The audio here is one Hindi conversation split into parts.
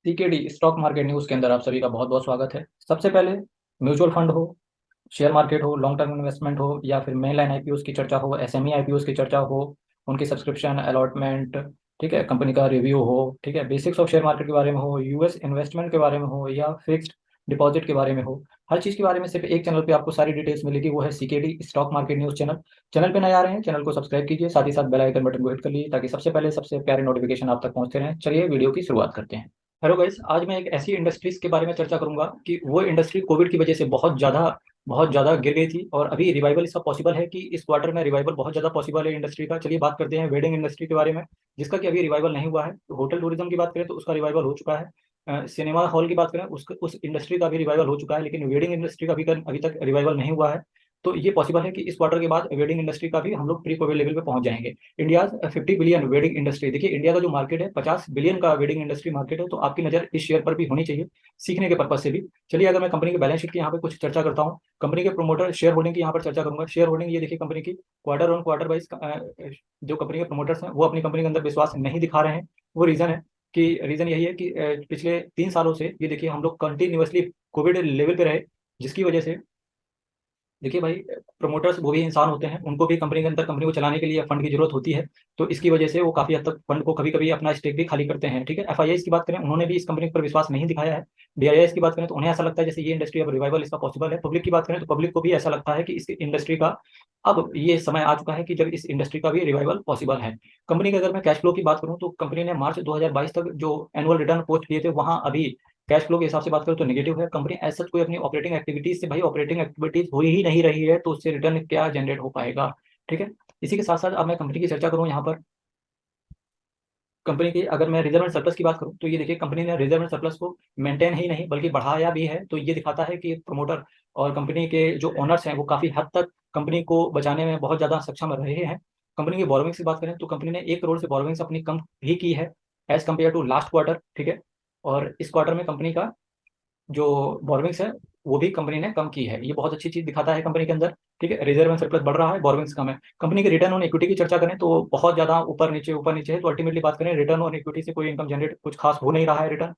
सीकेडी स्टॉक मार्केट न्यूज़ के अंदर आप सभी का बहुत बहुत स्वागत है। सबसे पहले म्यूचुअल फंड हो, शेयर मार्केट हो, लॉन्ग टर्म इन्वेस्टमेंट हो या फिर मेन लाइन आईपीओस की चर्चा हो, एसएमई आईपीओस की चर्चा हो, उनकी सब्सक्रिप्शन अलॉटमेंट, ठीक है, कंपनी का रिव्यू हो, ठीक है, बेसिक्स ऑफ शेयर मार्केट के बारे में हो, यूएस इन्वेस्टमेंट के बारे में हो या फिक्स्ड डिपॉजिट के बारे में हो, हर चीज़ के बारे में सिर्फ एक चैनल पे आपको सारी डिटेल्स मिलेगी, वो है CKD stock market news channel. Channel पे नए आ रहे हैं, चैनल को सब्सक्राइब कीजिए, साथ ही साथ बेल आइकन बटन को हिट कर लीजिए ताकि सबसे पहले सबसे प्यारे नोटिफिकेशन आप तक पहुंचते रहें। चलिए वीडियो की शुरुआत करते हैं। हेलो गाइस, आज मैं एक ऐसी इंडस्ट्रीज के बारे में चर्चा करूंगा कि वो इंडस्ट्री कोविड की वजह से बहुत ज़्यादा गिर गई थी और अभी रिवाइवल इसका पॉसिबल है कि इस क्वार्टर में रिवाइवल बहुत ज़्यादा पॉसिबल है इंडस्ट्री का। चलिए बात करते हैं वेडिंग इंडस्ट्री के बारे में, जिसका कि अभी रिवाइवल नहीं हुआ है। तो होटल टूरिज्म की बात करें तो उसका रिवाइवल हो चुका है। सिनेमा हॉल की बात करें उस इंडस्ट्री का भी रिवाइवल हो चुका है, लेकिन वेडिंग इंडस्ट्री का अभी तक रिवाइवल नहीं हुआ है। तो ये पॉसिबल है कि इस क्वार्टर के बाद वेडिंग इंडस्ट्री का भी हम लोग प्री कोविड लेवल पे पहुंच जाएंगे। इंडिया 50 बिलियन वेडिंग इंडस्ट्री, देखिए इंडिया का जो मार्केट है 50 बिलियन का वेडिंग इंडस्ट्री मार्केट है, तो आपकी नज़र इस शेयर पर भी होनी चाहिए सीखने के पर्पज से भी। चलिए अगर मैं कंपनी के बैलेंस शीट की यहाँ पे कुछ चर्चा करता हूँ, कंपनी के प्रोमोटर शेयर होल्डिंग की यहाँ पर चर्चा करूंगा। शेयर होल्डिंग ये देखिए कंपनी की क्वार्टर ऑन क्वार्टर वाइज जो कंपनी के प्रोमोटर्स हैं वो अपनी कंपनी के अंदर विश्वास नहीं दिखा रहे हैं। वो रीजन यही है कि पिछले 3 सालों से ये देखिए हम लोग कंटिन्यूअसली कोविड लेवल पे रहे, जिसकी वजह से देखिए भाई, प्रमोटर्स वो भी इंसान होते हैं, उनको भी कंपनी के अंदर कंपनी को चलाने के लिए फंड की जरूरत होती है। तो इसकी वजह से वो काफी हद तक फंड को कभी कभी अपना स्टेक भी खाली करते हैं, ठीक है। एफआईआईस की बात करें, उन्होंने भी इस कंपनी पर विश्वास नहीं दिखाया है। डीआईआईएस की बात करें तो उन्हें ऐसा लगता है जैसे ये इंडस्ट्री अब रिवाइवल इसका पॉसिबल है। पब्लिक की बात करें तो पब्लिक को भी ऐसा लगता है कि इस इंडस्ट्री का अब ये समय आ चुका है कि जब इस इंडस्ट्री का भी रिवाइवल पॉसिबल है। कंपनी के अगर मैं कैश फ्लो की बात करूं तो कंपनी ने मार्च 2022 तक जो एनुअल रिटर्न पोस्ट किए थे, वहां अभी कैश फ्लो के हिसाब से बात करें तो नेगेटिव है। कंपनी ऐसा कोई अपनी ऑपरेटिंग एक्टिविटीज से, भाई ऑपरेटिंग एक्टिविटीज हो ही नहीं रही है तो उससे रिटर्न क्या जनरेट हो पाएगा, ठीक है। इसी के साथ साथ अब मैं कंपनी की चर्चा करूं यहाँ पर, कंपनी की अगर मैं रिजर्व एंड सरप्लस की बात करूं तो ये देखिए कंपनी ने रिजर्व एंड सरप्लस को मेंटेन ही नहीं बल्कि बढ़ाया भी है। तो ये दिखाता है कि प्रमोटर और कंपनी के जो ओनर्स हैं वो काफी हद तक कंपनी को बचाने में बहुत ज्यादा सक्षम रहे हैं। कंपनी की बोरोविंग्स की बात करें तो कंपनी ने 1 करोड़ से बोरोविंग्स अपनी कम भी की है as compare to last quarter, ठीक है। और इस क्वार्टर में कंपनी का जो बोरोविंग्स है वो भी कंपनी ने कम की है, ये बहुत अच्छी चीज दिखाता है कंपनी के अंदर, ठीक है। रिजर्व एंड सरप्लस बढ़ रहा है, बोरोविंग्स कम है। कंपनी के रिटर्न ऑन इक्विटी की चर्चा करें तो बहुत ज्यादा ऊपर नीचे है। तो अल्टीमेटली बात करें रिटर्न ऑन इक्विटी से कोई इनकम जनरेट कुछ खास हो नहीं रहा है रिटर्न।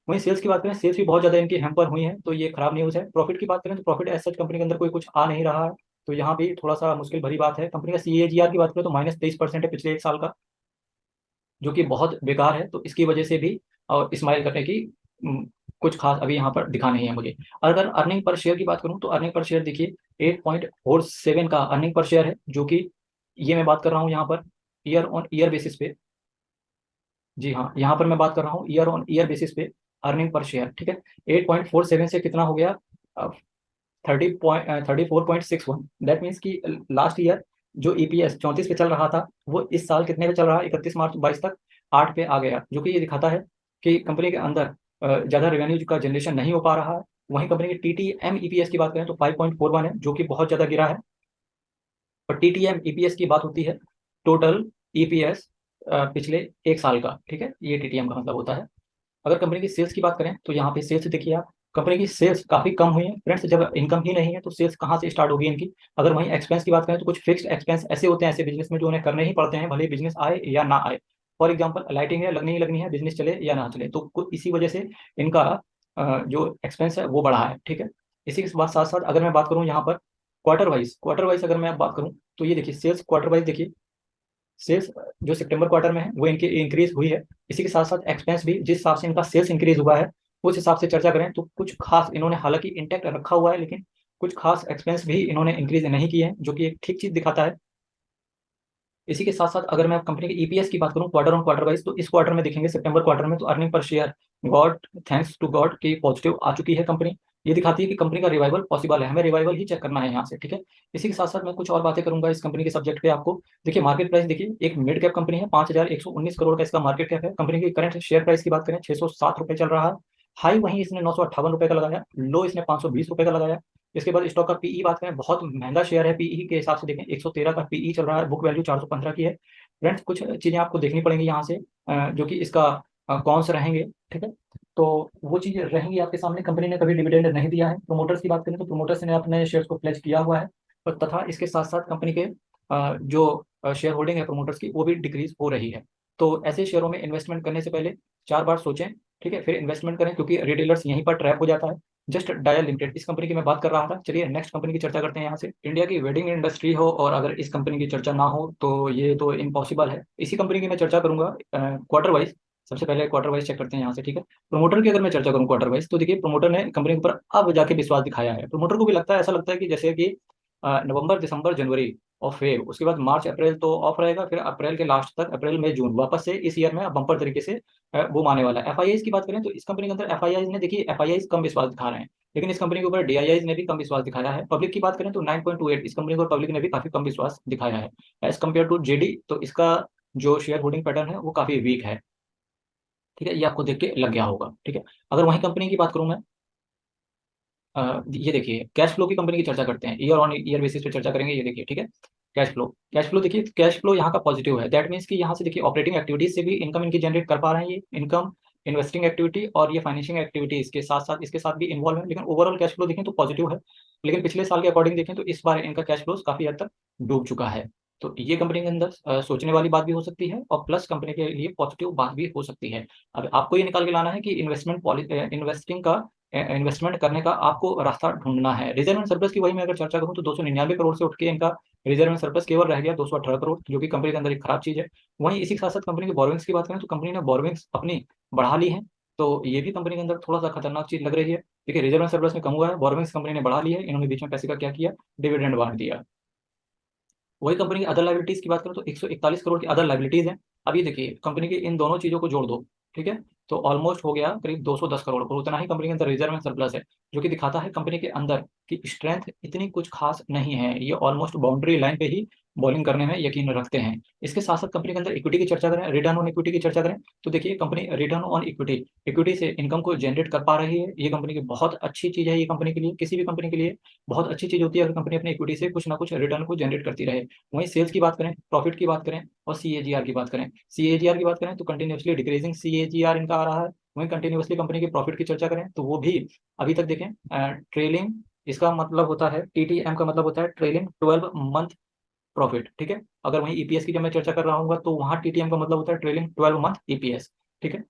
वहीं सेल्स की बात करें, सेल्स भी बहुत ज्यादा इनकी हैम्पर हुई है, तो ये खराब न्यूज है। प्रॉफिट की बात करें तो प्रॉफिट एज सच कंपनी के अंदर कोई कुछ आ नहीं रहा है, तो यहाँ भी थोड़ा सा मुश्किल भरी बात है। कंपनी का सीएजीआर की बात करें तो -23% है पिछले 1 साल का, जो कि बहुत बेकार है। तो इसकी वजह से भी और स्माइल करने की उम, कुछ खास अभी यहाँ पर दिखा नहीं है मुझे। अगर अर्निंग पर शेयर की बात करूँ तो अर्निंग पर शेयर देखिए 8.47 का अर्निंग पर शेयर है, जो कि ये मैं बात कर रहा हूँ यहाँ per year on year basis पे। जी हाँ, यहाँ पर मैं बात कर रहा हूँ ईयर ऑन ईयर बेसिस पे अर्निंग पर शेयर, ठीक है। 8.47 से कितना हो गया, 34.61। दैट मीन्स कि लास्ट ईयर जो ईपीएस 34 पे चल रहा था वो इस साल कितने पे चल रहा है, 31 मार्च 22 तक 8 पे आ गया, जो कि ये दिखाता है कि कंपनी के अंदर ज़्यादा रेवेन्यू का जनरेशन नहीं हो पा रहा है। वहीं कंपनी की टीटीएम ईपीएस की बात करें तो 5.41 है, जो कि बहुत ज़्यादा गिरा है। और टीटीएम ईपीएस की बात होती है टोटल ईपीएस पिछले 1 साल का, ठीक है, ये टीटीएम का मतलब होता है। अगर कंपनी की सेल्स की बात करें तो यहाँ पे सेल्स देखिए आप, कंपनी की सेल्स काफी कम हुई है फ्रेंड्स। जब इनकम ही नहीं है तो सेल्स कहाँ से स्टार्ट होगी इनकी। अगर वहीं एक्सपेंस की बात करें तो कुछ फिक्स्ड एक्सपेंस ऐसे होते हैं ऐसे बिजनेस में जो उन्हें करने ही पड़ते हैं, भले बिजनेस आए या ना आए। फॉर एग्जाम्पल लाइटिंग है, लगनी ही लगनी है, बिजनेस चले या ना चले, तो इसी वजह से इनका जो एक्सपेंस है वो बढ़ा है, ठीक है। इसी के साथ साथ अगर मैं बात करूँ यहाँ पर क्वार्टर वाइज अगर मैं बात करूँ तो ये देखिए सेल्स क्वार्टर वाइज देखिए, सेल्स जो सितंबर क्वार्टर में है वो इनकी इंक्रीज हुई है। इसी के साथ साथ एक्सपेंस भी जिस हिसाब से इनका सेल्स इंक्रीज हुआ है उस हिसाब से चर्चा करें तो कुछ खास इन्होंने हालांकि इंटैक्ट रखा हुआ है, लेकिन कुछ खास एक्सपेंस भी इन्होंने इंक्रीज नहीं किए हैं, जो कि एक ठीक चीज दिखाता है। इसी के साथ साथ अगर मैं कंपनी के ईपीएस की बात करूं क्वार्टर ऑन क्वार्टर वाइज, तो इस क्वार्टर में देखेंगे सितंबर क्वार्टर में तो अर्निंग पर share God thanks to God की पॉजिटिव आ चुकी है कंपनी। ये दिखाती है कि कंपनी का रिवाइवल पॉसिबल है, हमें रिवाइवल ही चेक करना है यहाँ से, ठीक है। इसी के साथ साथ मैं कुछ और बातें करूंगा इस कंपनी के सब्जेक्ट पे आपको। देखिए मार्केट प्राइस देखिए, एक मिड कैप कंपनी है, 5,119 करोड़ का इसका मार्केट कैप है। कंपनी की करंट शेयर प्राइस की बात करें 607 रुपये चल रहा है। हाई वहीं इसने 958 रुपये का लगाया, लो इसने 520 रुपये का लगाया। इसके बाद स्टॉक का पीई बात करें, बहुत महंगा शेयर है, पीई के हिसाब से देखें 113 का पीई चल रहा है, बुक वैल्यू 415 की है। फ्रेंड्स कुछ चीज़ें आपको देखनी पड़ेंगी यहाँ से, जो कि इसका कौन से रहेंगे, ठीक है। तो वो चीज़ें रहेंगी आपके सामने। कंपनी ने कभी डिविडेंड नहीं दिया है। प्रोमोटर्स की बात करें तो प्रोमोटर्स ने अपने शेयर्स को प्लेज किया हुआ है, और तथा इसके साथ साथ कंपनी के जो शेयर होल्डिंग है प्रोमोटर्स की वो भी डिक्रीज हो रही है। तो ऐसे शेयरों में इन्वेस्टमेंट करने से पहले 4 बार सोचें, ठीक है, फिर इन्वेस्टमेंट करें, क्योंकि रिटेलर्स यहीं पर ट्रैप हो जाता है। जस्ट डायल लिमिटेड, इस कंपनी की मैं बात कर रहा था। चलिए नेक्स्ट कंपनी की चर्चा करते हैं यहाँ से। इंडिया की वेडिंग इंडस्ट्री हो और अगर इस कंपनी की चर्चा ना हो तो ये तो इम्पॉसिबल है। इसी कंपनी की मैं चर्चा करूंगा क्वार्टर वाइज। सबसे पहले क्वार्टर वाइज चेक करते हैं यहाँ से, ठीक है। प्रमोटर की अगर मैं चर्चा करूँ क्वार्टर वाइज, तो देखिए प्रमोटर ने कंपनी के ऊपर अब जाके विश्वास दिखाया है। प्रमोटर को भी लगता है, ऐसा लगता है कि जैसे कि नवंबर दिसंबर जनवरी और फिर उसके बाद मार्च अप्रैल तो ऑफ रहेगा, फिर अप्रैल के लास्ट तक, अप्रैल मई जून वापस से इस ईयर में बम्पर तरीके से बूम आने वाला है। एफआईआईज की बात करें तो इस कंपनी के अंदर एफआईआईज ने, देखिए एफआईआईज कम विश्वास दिखा रहे हैं, लेकिन इस कंपनी के ऊपर डीआईआईज ने भी कम विश्वास दिखाया है। पब्लिक की बात करें तो 9.28, इस कंपनी को पब्लिक ने भी काफी कम विश्वास दिखाया है एज कम्पेयर टू जेडी। तो इसका जो शेयर होल्डिंग पैटर्न है वो काफी वीक है, ठीक है, ये आपको देख के लग गया होगा, ठीक है। अगर वही कंपनी की बात करूं मैं, ये देखिए कैश फ्लो की कंपनी की चर्चा करते हैं, ईयर ऑन ईयर बेसिस पे चर्चा करेंगे। ये देखिए, ठीक है, कैश फ्लो देखिए, कैश फ्लो यहाँ का पॉजिटिव है। दैट मीन्स कि यहाँ से देखिए ऑपरेटिंग एक्टिविटीज से भी इनकम इनकी जनरेट कर पा रहे हैं। ये इनकम इन्वेस्टिंग एक्टिविटी और ये फाइनेंशिंग एक्टिविटीज के साथ साथ इसके साथ भी इन्वॉल्व है, लेकिन ओवरऑल कैश फ्लो देखें तो पॉजिटिव है। लेकिन पिछले साल के अकॉर्डिंग देखें तो इस बार इनका कैश फ्लो काफी हद तक डूब चुका है। तो ये कंपनी के अंदर सोचने वाली बात भी हो सकती है और प्लस कंपनी के लिए पॉजिटिव बात भी हो सकती है। अब आपको ये निकाल के लाना है कि इन्वेस्टिंग का इन्वेस्टमेंट करने का आपको रास्ता ढूंढना है। रिजर्व एंड सरप्लस की वही मैं अगर चर्चा करूं तो 299 करोड़ से उठ के इनका रिजर्व एंड सरप्लस केवल रह गया 218 करोड़, जो कि कंपनी के अंदर एक खराब चीज है। वहीं इसी के साथ साथ कंपनी की बोरोविंग्स की बात करें तो कंपनी ने बोरोविंग्स अपनी बढ़ा ली है। तो ये भी कंपनी के अंदर थोड़ा सा खतरनाक चीज लग रही है। देखिए रिजर्व एंड सरप्लस में कम हुआ है, बोरोविंग्स कंपनी ने बढ़ा ली है। इन्होंने बीच में पैसे का क्या किया, डिविडेंड बांट दिया। वही कंपनी की अदर लाइबिलिटीज की बात करें तो 141 करोड़ की अदर लाइबिलिटीज है। अब ये देखिए कंपनी की इन दोनों चीजों को जोड़ दो, ठीक है, तो ऑलमोस्ट हो गया करीब 210 करोड़, और उतना ही कंपनी के अंदर रिजर्व एंड सरप्लस है, जो कि दिखाता है कंपनी के अंदर की स्ट्रेंथ इतनी कुछ खास नहीं है। ये ऑलमोस्ट बाउंड्री लाइन पे ही बॉलिंग करने में यकीन रखते हैं। इसके साथ साथ कंपनी के अंदर इक्विटी की चर्चा करें, रिटर्न ऑन इक्विटी की चर्चा करें, तो देखिए company return on equity, equity से इनकम को जनरेट कर पा रही है। ये कंपनी की बहुत अच्छी चीज है। ये कंपनी के लिए, किसी भी कंपनी के लिए बहुत अच्छी चीज होती है अगर कंपनी अपनी इक्विटी से कुछ ना कुछ रिटर्न को जनरेट करती रहे। वहीं सेल्स की बात करें, प्रॉफिट की बात करें और सीएजीआर की बात करें, सीएजीआर की बात करें तो कंटिन्यूसली डिक्रीजिंग सीएजीआर इनका आ रहा है। वहीं कंटिन्यूसली कंपनी की प्रॉफिट की चर्चा करें तो वो भी अभी तक देखें ट्रेलिंग, इसका मतलब होता है टीटीएम का मतलब होता है ट्रेलिंग 12 मंथ प्रॉफिट, ठीक है। अगर वहीं ईपीएस की जब मैं चर्चा कर रहा हूँ तो वहाँ टीटीएम का मतलब होता है ट्रेलिंग 12 मंथ ईपीएस, ठीक है।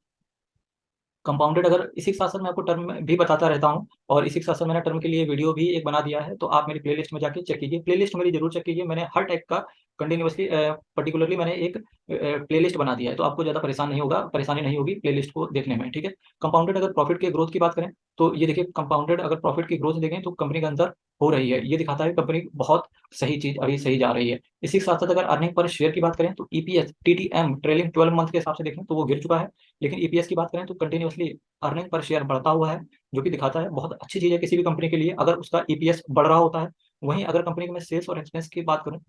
कंपाउंडेड, अगर इसी के साथ साथ मैं आपको टर्म भी बताता रहता हूँ, और इसी के साथ साथ मैंने टर्म के लिए वीडियो भी एक बना दिया है, तो आप मेरी प्लेलिस्ट में जाके चेक कीजिए, प्लेलिस्ट मेरी जरूर चेक कीजिए। मैंने हर टाइप का कंटिन्यूसली पर्टिकुलरली मैंने एक प्लेलिस्ट बना दिया है, तो आपको ज़्यादा परेशानी नहीं होगी प्लेलिस्ट को देखने में, ठीक है। कंपाउंडेड अगर प्रॉफिट के ग्रोथ की बात करें तो ये देखिए कंपाउंडेड अगर प्रॉफिट की ग्रोथ देखें तो कंपनी के अंदर हो रही है। ये दिखाता है कंपनी बहुत सही चीज अभी सही जा रही है। इसी के साथ साथ अगर अर्निंग पर शेयर की बात करें तो ईपीएस टीटीएम ट्रेलिंग 12 मंथ के हिसाब से देखें तो वो गिर चुका है, लेकिन ईपीएस की बात करें तो कंटिन्यूसली अर्निंग पर शेयर बढ़ता हुआ है, जो कि दिखाता है बहुत अच्छी चीज है किसी भी कंपनी के लिए अगर उसका ईपीएस बढ़ रहा होता है। वहीं अगर कंपनी की मैं सेल्स और एक्सपेंस की बात करूं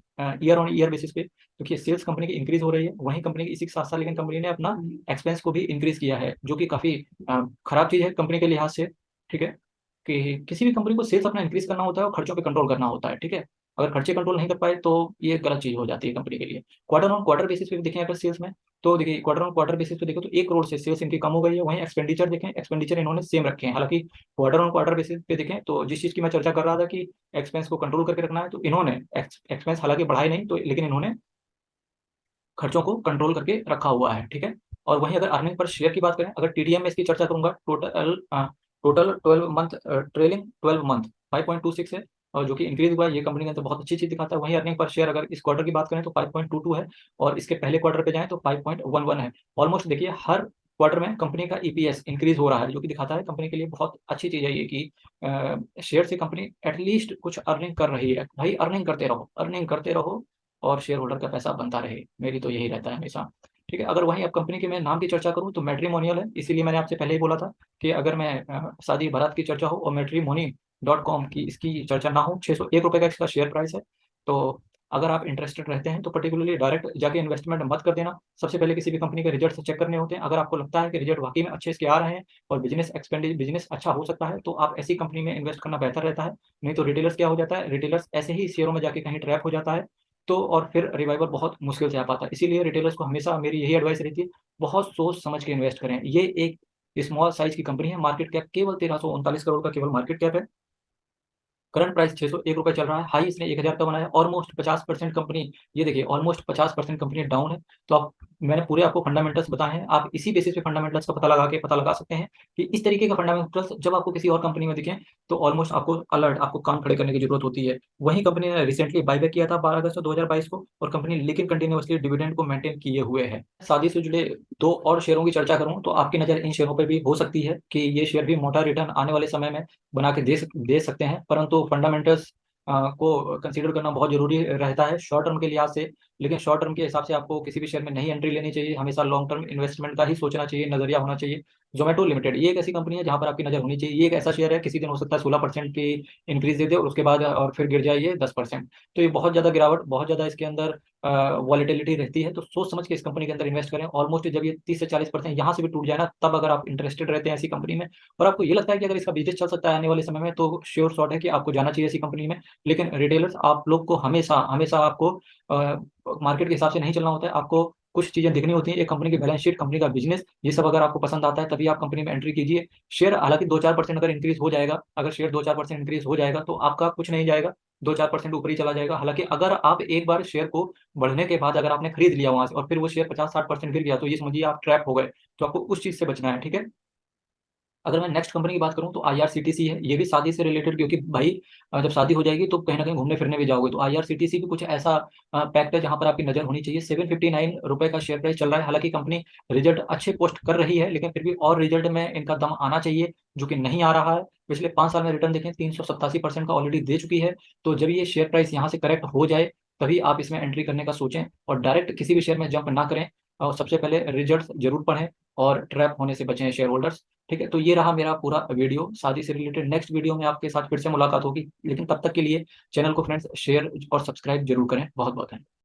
ईयर ऑन ईयर बेसिस पे, क्योंकि सेल्स कंपनी की इंक्रीज हो रही है, वहीं कंपनी की इसी के साथ साथ लेकिन कंपनी ने अपना एक्सपेंस को भी इंक्रीज किया है, जो कि काफी खराब चीज है कंपनी के लिहाज से, ठीक है। कि किसी भी कंपनी को सेल्स अपना इंक्रीज करना होता है और खर्चों पे कंट्रोल करना होता है, ठीक है। अगर खर्चे कंट्रोल नहीं कर पाए तो ये गलत चीज हो जाती है कंपनी के लिए। क्वार्टर ऑन क्वार्टर बेसिस पे भी देखें अगर सेल्स में, तो देखिए क्वार्टर ऑन क्वार्टर बेसिस पे देखो तो 1 करोड़ से सेल्स इनकी कम हो गई है। वहीं एक्सपेंडिचर देखें, एक्सपेंडिचर इन्होंने सेम रखे हैं, हालांकि क्वार्टर ऑन क्वार्टर बेसिस पे देखें तो जिस चीज की मैं चर्चा कर रहा था कि एक्सपेंस को कंट्रोल करके रखना है, तो इन्होंने एक्सपेंस हालांकि बढ़ाए नहीं तो, लेकिन इन्होंने खर्चों को कंट्रोल करके रखा हुआ है, ठीक है। और वहीं अगर अर्निंग पर शेयर की बात करें, अगर टीडीएम में इसकी चर्चा करूंगा, टोटल 12 मंथ ट्रेलिंग 12 मंथ 5.26 है, और जो कि इंक्रीज हुआ है, ये कंपनी के अंदर बहुत अच्छी चीज दिखाता है। वहीं अर्निंग पर शेयर अगर इस क्वार्टर की बात करें तो 5.22 है, और इसके पहले क्वार्टर पे जाएं तो 5.11 है। ऑलमोस्ट देखिए हर क्वार्टर में कंपनी का ईपीएस इंक्रीज हो रहा है, जो कि दिखाता है कंपनी के लिए बहुत अच्छी चीज है ये कि शेयर से कंपनी एटलीस्ट कुछ अर्निंग कर रही है। भाई अर्निंग करते रहो, अर्निंग करते रहो, और शेयर होल्डर का पैसा बनता रहे, मेरी तो यही रहता है हमेशा, ठीक है। अगर वहीं अब कंपनी के मैं नाम की चर्चा करूं तो मैट्रिमोनियल है, इसीलिए मैंने आपसे पहले ही बोला था कि अगर मैं शादी बारात की चर्चा हो और मैट्रिमोनी.com की इसकी चर्चा ना हो, 601 रुपये का इसका शेयर प्राइस है। तो अगर आप इंटरेस्टेड रहते हैं तो पर्टिकुलरली डायरेक्ट जाके इन्वेस्टमेंट मत कर देना। सबसे पहले किसी भी कंपनी के रिजल्ट चेक करने होते हैं। अगर आपको लगता है कि रिजल्ट वाकई में अच्छे इसके आ रहे हैं और बिजनेस अच्छा हो सकता है, तो आप ऐसी कंपनी में इन्वेस्ट करना बेहतर रहता है। नहीं तो रिटेलर्स क्या हो जाता है, रिटेलर्स ऐसे ही शेयरों में जाके कहीं ट्रैप हो जाता है, तो और फिर रिवाइवल बहुत मुश्किल से आ पाता है। इसीलिए रिटेलर्स को हमेशा मेरी यही एडवाइस रहती है, बहुत सोच समझ के इन्वेस्ट करें। ये एक स्मॉल साइज की कंपनी है, मार्केट कैप केवल 1339 करोड़ का केवल मार्केट कैप है। करंट प्राइस 601 रुपये चल रहा है, हाई इसने 1000 का बनाया, ऑलमोस्ट 50% कंपनी, ये देखिए ऑलमोस्ट 50% कंपनी डाउन है। तो आप, मैंने पूरे आपको फंडामेंटल्स बताए हैं, आप इसी बेसिस पे फंडामेंटल्स का पता लगा सकते हैं कि इस तरीके का फंडामेंटल्स जब आपको किसी और कंपनी में दिखें तो ऑलमोस्ट आपको अलर्ट, आपको कान खड़े करने की जरूरत होती है। वही कंपनी ने रिसेंटली बायबैक किया था 12 अगस्त 2022 को, और कंपनी लेकिन कंटिन्यूअसली डिविडेंड को मेंटेन किए हुए है। साथ ही से जुड़े दो और शेयरों की चर्चा करूं तो आपकी नज़र इन शेयरों पर भी हो सकती है कि ये शेयर भी मोटा रिटर्न आने वाले समय में बना के दे सकते हैं, परंतु फंडामेंटल्स को कंसीडर करना बहुत जरूरी रहता है शॉर्ट टर्म के लिहाज से। लेकिन शॉर्ट टर्म के हिसाब से आपको किसी भी शेयर में नहीं एंट्री लेनी चाहिए, हमेशा लॉन्ग टर्म इन्वेस्टमेंट का ही सोचना चाहिए, नजरिया होना चाहिए। जोमेटो लिमिटेड ये एक ऐसी कंपनी है जहां पर आपकी नजर होनी चाहिए। ये एक ऐसा शेयर है, किसी दिन हो सकता है 16% की इंक्रीज दे दे और उसके बाद और फिर गिर जाए ये 10%। तो ये बहुत ज्यादा गिरावट, बहुत ज्यादा इसके अंदर वॉलिटिलिटी रहती है, तो सोच समझ के इस कंपनी के अंदर इन्वेस्ट करें। ऑलमोस्ट जब ये 30 से 40% यहाँ से भी टूट जाए ना, तब अगर आप इंटरेस्टेड रहते हैं ऐसी कंपनी में और आपको ये लगता है कि अगर इसका बिजनेस चल सकता है आने वाले समय में, तो श्योर शॉट है कि आपको जाना चाहिए ऐसी कंपनी में। लेकिन रिटेलर्स, आप लोग को हमेशा हमेशा आपको मार्केट के हिसाब से नहीं चलना होता है, आपको कुछ चीजें दिखनी होती हैं, एक कंपनी की बैलेंस शीट, कंपनी का बिजनेस, ये सब अगर आपको पसंद आता है तभी आप कंपनी में एंट्री कीजिए। शेयर हालांकि 2-4% अगर इंक्रीज हो जाएगा, अगर शेयर 2-4% इंक्रीज हो जाएगा तो आपका कुछ नहीं जाएगा, 2-4% ऊपर ही चला जाएगा। हालांकि अगर आप एक बार शेयर को बढ़ने के बाद अगर आपने खरीद लिया वहां से और फिर वो शेयर 50-60% गिर गया, तो ये समझिए आप ट्रैप हो गए। तो आपको उस चीज से बचना है, ठीक है। अगर मैं नेक्स्ट कंपनी की बात करूं तो आईआरसीटीसी है, ये भी शादी से रिलेटेड, क्योंकि भाई जब शादी हो जाएगी तो कहीं ना कहीं घूमने फिरने भी जाओगे, तो आईआरसीटीसी भी कुछ ऐसा पैक्ट है जहां पर आपकी नजर होनी चाहिए। 759 रुपए का शेयर प्राइस चल रहा है। हालांकि कंपनी रिजल्ट अच्छे पोस्ट कर रही है, लेकिन फिर भी और रिजल्ट में इनका दम आना चाहिए, जो कि नहीं आ रहा है। पिछले 5 साल में रिटर्न देखें 387% का ऑलरेडी दे चुकी है। तो जब ये शेयर प्राइस यहाँ से करेक्ट हो जाए तभी आप इसमें एंट्री करने का सोचें, और डायरेक्ट किसी भी शेयर में जंप ना करें, और सबसे पहले रिजल्ट जरूर पढ़ें और ट्रैप होने से बचें शेयर होल्डर्स। ठीक है, तो ये रहा मेरा पूरा वीडियो शादी से रिलेटेड। नेक्स्ट वीडियो में आपके साथ फिर से मुलाकात होगी, लेकिन तब तक के लिए चैनल को फ्रेंड्स शेयर और सब्सक्राइब जरूर करें। बहुत बहुत है।